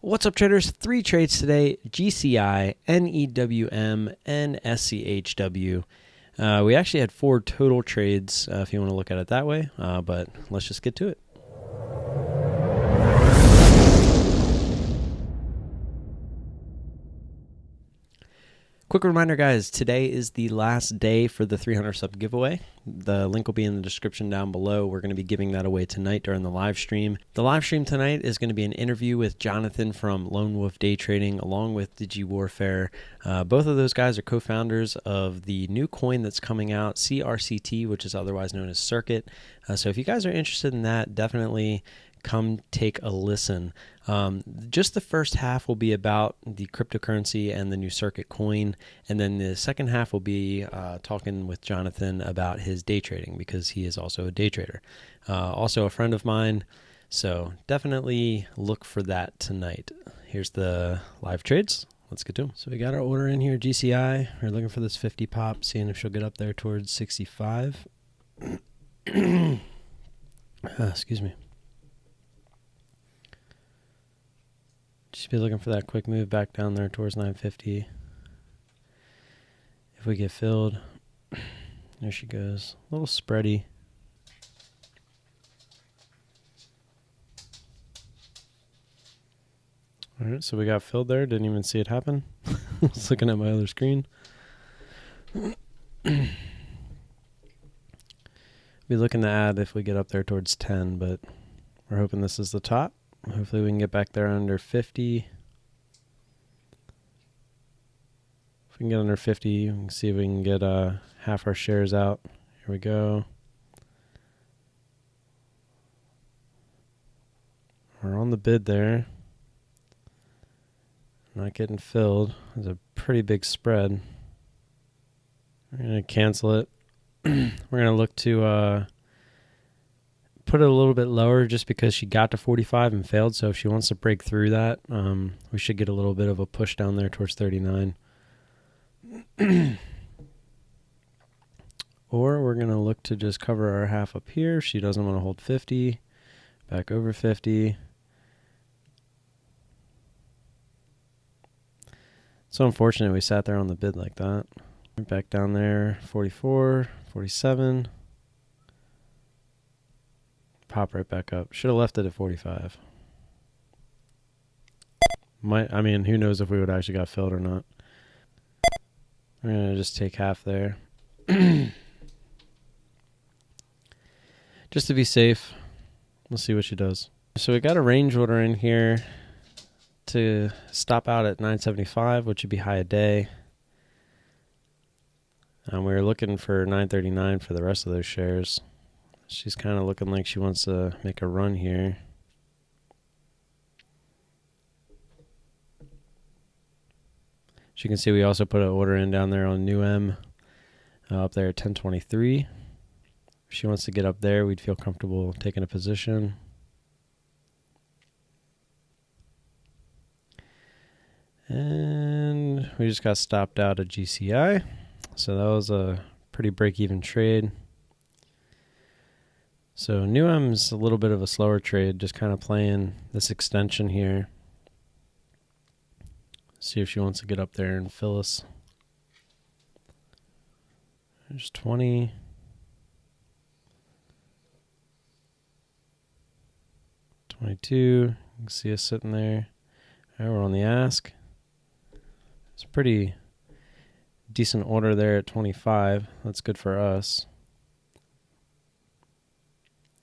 What's up, traders? 3 trades today: GCI, NEWM, and SCHW. We actually had 4 total trades, if you want to look at it that way, but let's just get to it. Quick reminder, guys, today is the last day for the 300 sub giveaway. The link will be in the description down below. We're going to be giving that away tonight during the live stream. The live stream tonight is going to be an interview with Jonathan from Lone Wolf Day Trading along with Digi Warfare. Both of those guys are co-founders of the new coin that's coming out, CRCT, which is otherwise known as Circuit. So if you guys are interested in that, definitely come take a listen. Just the first half will be about the cryptocurrency and the new Circuit coin, and then the second half will be talking with Jonathan about his day trading, because he is also a day trader, also a friend of mine, so definitely look for that tonight. Here's the live trades. Let's get to them. So we got our order in here, GCI. We're looking for this 50 pop, seeing if she'll get up there towards 65. Excuse me. Just be looking for that quick move back down there towards 950. If we get filled, there she goes. A little spready. All right, so we got filled there. Didn't even see it happen. I was looking at my other screen. Be looking to add if we get up there towards 10, but we're hoping this is the top. Hopefully we can get back there under 50. If we can get under 50, we can see if we can get half our shares out. Here we go. We're on the bid there. Not getting filled. There's a pretty big spread. We're going to cancel it. We're going to look to put it a little bit lower just because she got to 45 and failed. So if she wants to break through that, we should get a little bit of a push down there towards 39. Or we're going to look to just cover our half up here. She doesn't want to hold 50. Back over 50. So unfortunate we sat there on the bid like that. Back down there, 44, 47. Pop right back up. Should have left it at 45. I mean, who knows if we would actually got filled or not. We're going to just take half there. Just to be safe. We'll see what she does. So we got a range order in here to stop out at 975, which would be high a day. We were looking for 939 for the rest of those shares. She's kind of looking like she wants to make a run here. As you can see, we also put an order in down there on NEWM, up there at 1023. If she wants to get up there, we'd feel comfortable taking a position. And we just got stopped out of GCI. So that was a pretty break-even trade. So NEWM's a little bit of a slower trade, just kind of playing this extension here. See if she wants to get up there and fill us. There's 20. 22. You can see us sitting there. All right, we're on the ask. It's a pretty decent order there at 25. That's good for us.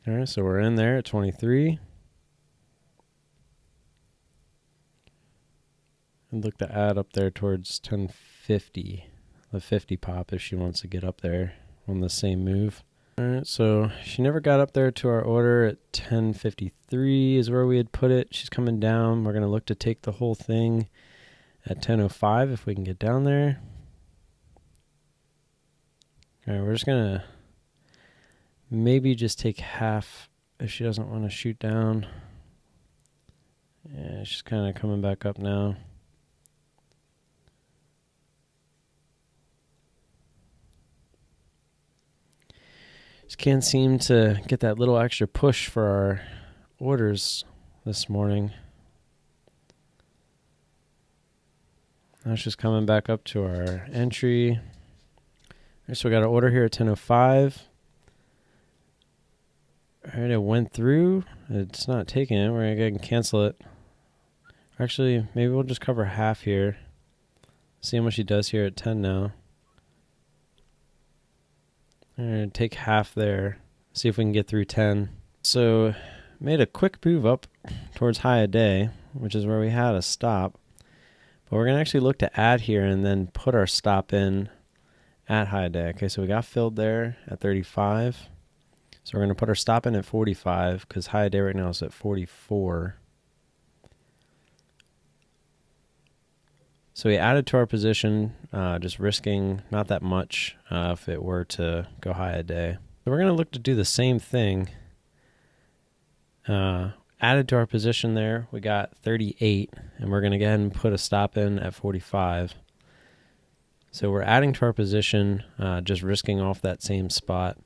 All right, so we're in there at 23. And look to add up there towards 1050. The 50 pop if she wants to get up there on the same move. All right, so she never got up there to our order at 1053 is where we had put it. She's coming down. We're going to look to take the whole thing at 1005 if we can get down there. All right, we're just going to maybe just take half if she doesn't want to shoot down. Yeah, she's kind of coming back up now. Just can't seem to get that little extra push for our orders this morning. Now it's just coming back up to our entry. So we got an order here at 10:05. All right, it went through. It's not taking it. We're going to go ahead and cancel it. Actually, maybe we'll just cover half here. See how much he does here at 10 now. All right, take half there. See if we can get through 10. So made a quick move up towards high a day, which is where we had a stop. But we're going to actually look to add here and then put our stop in at high a day. Okay, so we got filled there at 35. So we're going to put our stop in at 45 because high a day right now is at 44. So we added to our position, just risking not that much if it were to go high a day. So we're going to look to do the same thing. Added to our position there, we got 38, and we're going to go ahead and put a stop in at 45. So we're adding to our position, just risking off that same spot.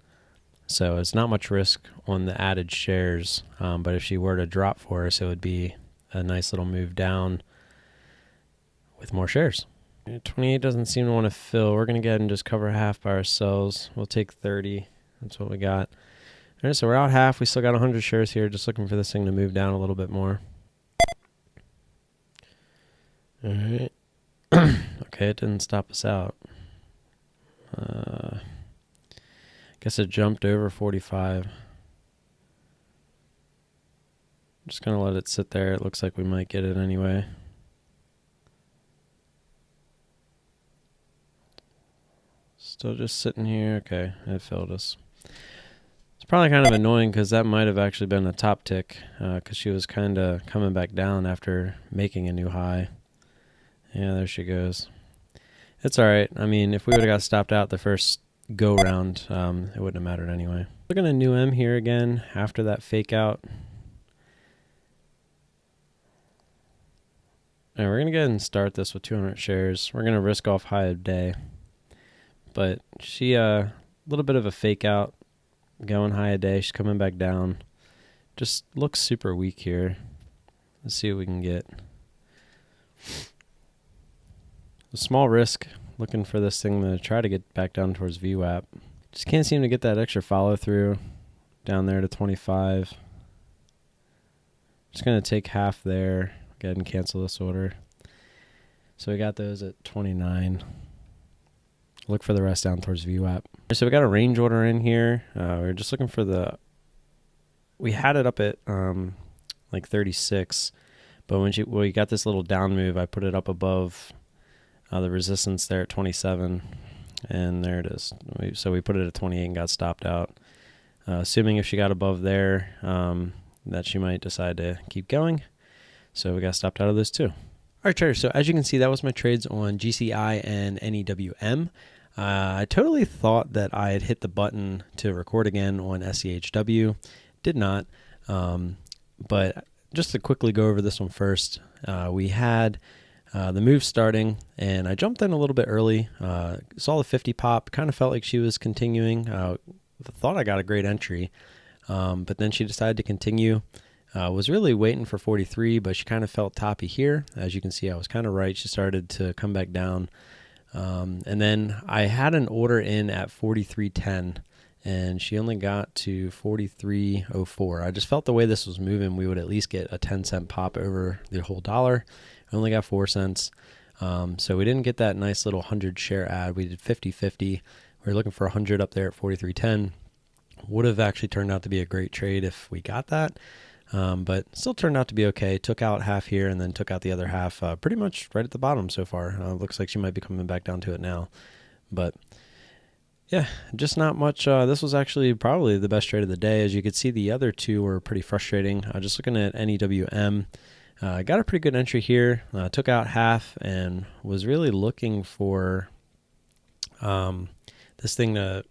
So it's not much risk on the added shares, but if she were to drop for us, it would be a nice little move down with more shares. 28 doesn't seem to want to fill. We're going to go ahead and just cover half by ourselves. We'll take 30. That's what we got. All right, so we're out half. We still got 100 shares here, just looking for this thing to move down a little bit more. All right. Okay, it didn't stop us out. Guess it jumped over 45. Just going to let it sit there. It looks like we might get it anyway. Still just sitting here. Okay, it filled us. It's probably kind of annoying because that might have actually been a top tick because she was kind of coming back down after making a new high. Yeah, there she goes. It's all right. I mean, if we would have got stopped out the first go round, it wouldn't have mattered anyway. Looking at NEWM here again after that fake out. All right, we're going to go ahead and start this with 200 shares. We're going to risk off high a day. But she, a little bit of a fake out, going high a day. She's coming back down. Just looks super weak here. Let's see what we can get. A small risk, looking for this thing to try to get back down towards VWAP. Just can't seem to get that extra follow through down there to 25. Just going to take half there. Go ahead and cancel this order. So we got those at 29. Look for the rest down towards VWAP. So we got a range order in here. We're just looking for we had it up at like 36, but when we got this little down move, I put it up above the resistance there at 27, and there it is. So we put it at 28 and got stopped out. Assuming if she got above there, that she might decide to keep going. So we got stopped out of this too. All right, traders. So as you can see, that was my trades on GCI and NEWM. I totally thought that I had hit the button to record again on SCHW. Did not. But just to quickly go over this one first, we had the move starting, and I jumped in a little bit early. Saw the 50 pop. Kind of felt like she was continuing. Thought I got a great entry. But then she decided to continue. Was really waiting for 43, but she kind of felt toppy here. As you can see, I was kind of right. She started to come back down. And then I had an order in at 43.10, and she only got to 43.04. I just felt the way this was moving, we would at least get a 10-cent pop over the whole dollar. I only got 4 cents. So we didn't get that nice little 100 share ad. We did 50-50. We were looking for 100 up there at 43.10. Would have actually turned out to be a great trade if we got that. But still turned out to be okay. Took out half here and then took out the other half pretty much right at the bottom so far. Looks like she might be coming back down to it now. But yeah, just not much. This was actually probably the best trade of the day. As you could see, the other two were pretty frustrating. Just looking at NEWM, got a pretty good entry here. Took out half and was really looking for this thing to,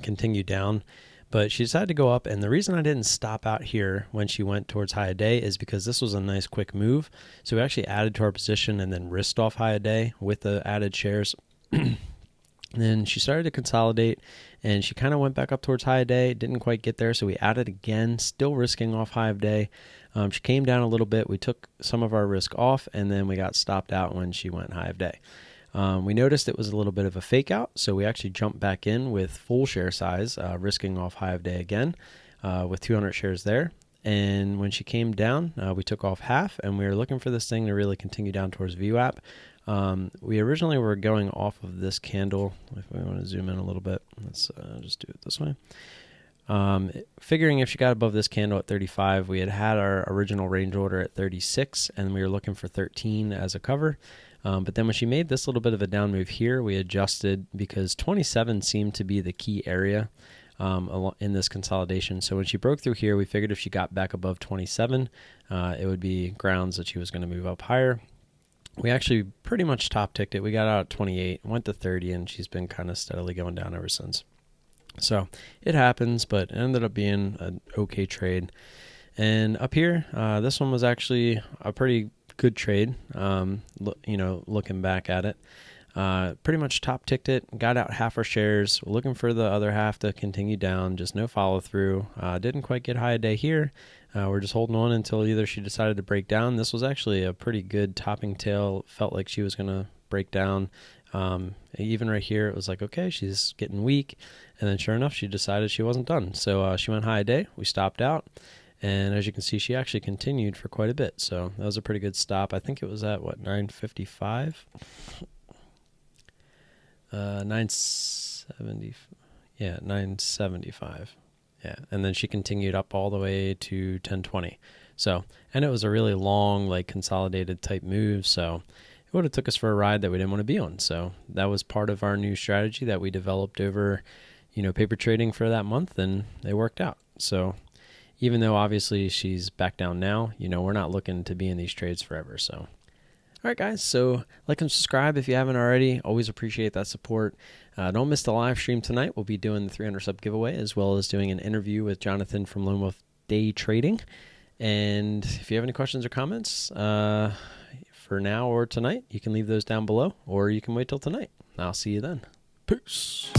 continue down. But she decided to go up, and the reason I didn't stop out here when she went towards high a day is because this was a nice quick move. So we actually added to our position and then risked off high a day with the added shares. And then she started to consolidate, and she kind of went back up towards high of day. Didn't quite get there, so we added again, still risking off high of day. She came down a little bit. We took some of our risk off, and then we got stopped out when she went high of day. We noticed it was a little bit of a fake out, so we actually jumped back in with full share size, risking off high of day again with 200 shares there. And when she came down, we took off half, and we were looking for this thing to really continue down towards VWAP. We originally were going off of this candle. If we want to zoom in a little bit, let's just do it this way. Figuring if she got above this candle at 35, we had our original range order at 36, and we were looking for 13 as a cover. But then when she made this little bit of a down move here, we adjusted because 27 seemed to be the key area in this consolidation. So when she broke through here, we figured if she got back above 27, it would be grounds that she was going to move up higher. We actually pretty much top ticked it. We got out at 28, went to 30, and she's been kind of steadily going down ever since. So it happens, but it ended up being an okay trade. And up here, this one was actually a pretty good trade, looking back at it. Pretty much top ticked it, got out half our shares. We're looking for the other half to continue down, just no follow through. Didn't quite get high a day here. We're just holding on until either she decided to break down. This was actually a pretty good topping tail. Felt like she was going to break down. Even right here, it was like, okay, she's getting weak. And then sure enough, she decided she wasn't done. So she went high a day. We stopped out. And as you can see, she actually continued for quite a bit. So that was a pretty good stop. I think it was at, 955? 970. Yeah, 975. Yeah, and then she continued up all the way to 1020. So, and it was a really long, consolidated type move. So it would have took us for a ride that we didn't want to be on. So that was part of our new strategy that we developed over, paper trading for that month, and it worked out. So even though obviously she's back down now, we're not looking to be in these trades forever. So, all right, guys. So like and subscribe if you haven't already. Always appreciate that support. Don't miss the live stream tonight. We'll be doing the 300 sub giveaway as well as doing an interview with Jonathan from Lone Wolf Day Trading. And if you have any questions or comments for now or tonight, you can leave those down below, or you can wait till tonight. I'll see you then. Peace.